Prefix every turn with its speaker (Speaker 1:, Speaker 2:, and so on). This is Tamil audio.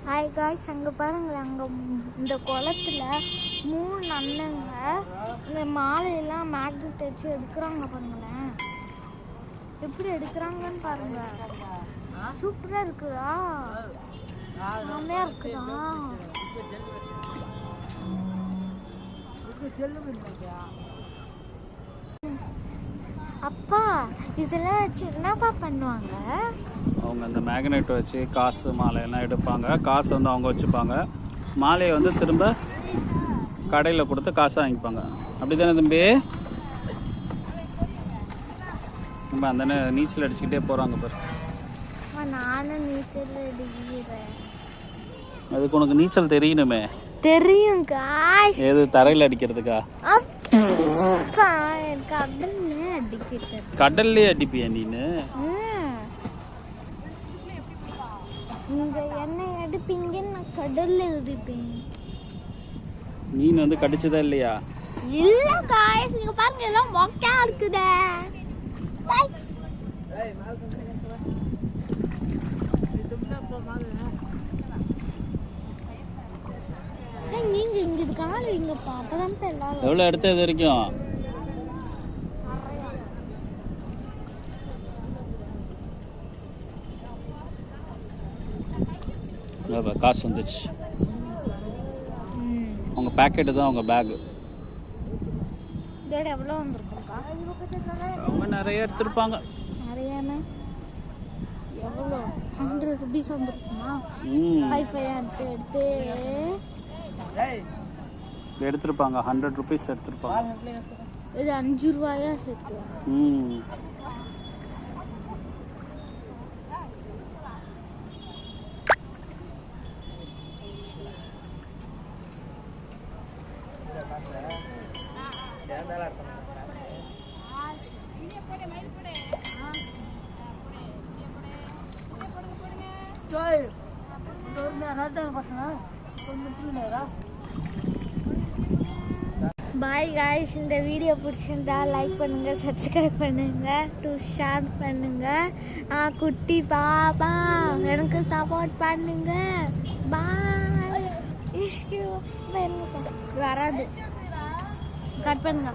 Speaker 1: ஹாய் காய்ஸ், அங்கே பாருங்களேன், அங்கே இந்த குளத்துல 3 அண்ணங்க இந்த மாலையெல்லாம் மேக்னெட் வச்சு எடுக்கிறாங்க. பாருங்களேன் எப்படி எடுக்கிறாங்கன்னு பாருங்க. சூப்பராக இருக்குதா, செம்மையாக இருக்குதா. அப்பா இதெல்லாம் வச்சு என்னப்பா பண்ணுவாங்க?
Speaker 2: அவங்க அந்த மேக்னெட் வச்சு காசு மாலையெல்லாம் எடுப்பாங்க. காசு வந்து அவங்க வச்சுப்பாங்க. மாலையை வந்து திரும்ப கடையில் கொடுத்து காசை வாங்கிப்பாங்க. அப்படி தானே தம்பி? நம்ம அந்த நீச்சல் அடிச்சுக்கிட்டே போகிறாங்க பாரு.
Speaker 1: நானும் நீச்சல் அடிக்கிறேன்.
Speaker 2: அதுக்கு உனக்கு நீச்சல் தெரியணுமே.
Speaker 1: தெரியும் காய்.
Speaker 2: ஏது தரையில் அடிக்கிறதுக்கா? கடல்லே அடிப்பியா நீனு?
Speaker 1: நீங்க என்ன அடிப்பீங்க, நான் கடல்ல அடிப்பேன்.
Speaker 2: மீன் வந்து கடிச்சதா இல்லையா?
Speaker 1: இல்ல காய்ஸ், நீங்க பாருங்க எல்லாம் மொக்கையா இருக்குதே. நீங்க இங்க இருக்காங்க, இங்கப்பா அப்பதான் எல்லாரும்.
Speaker 2: எவ்வளோ எடுத்த இது வரைக்கும்? காசு வந்துச்சு. அவங்க பேக்கெட்டு தான் அவங்க பேகு.
Speaker 1: எவ்வளோ வந்துருக்கும்க்கா?
Speaker 2: அவங்க நிறைய எடுத்துருப்பாங்க.
Speaker 1: நிறையானே எவ்வளோ? 100 rupees வந்துருக்குமா? 5 எடுத்து
Speaker 2: எடுத்துருப்பாங்க. 100 rupees எடுத்துருப்பாங்க.
Speaker 1: இது 5 ரூபாயா சேர்த்து? பாய் காய்ஸ், இந்த வீடியோ பிடிச்சிருந்தா லைக் பண்ணுங்க, சப்ஸ்கிரைப் பண்ணுங்க, ஷேர் பண்ணுங்க. குட்டி பாப்பா எனக்கு சப்போர்ட் பண்ணுங்க. பாய். வராது, கட் பண்ணுங்க.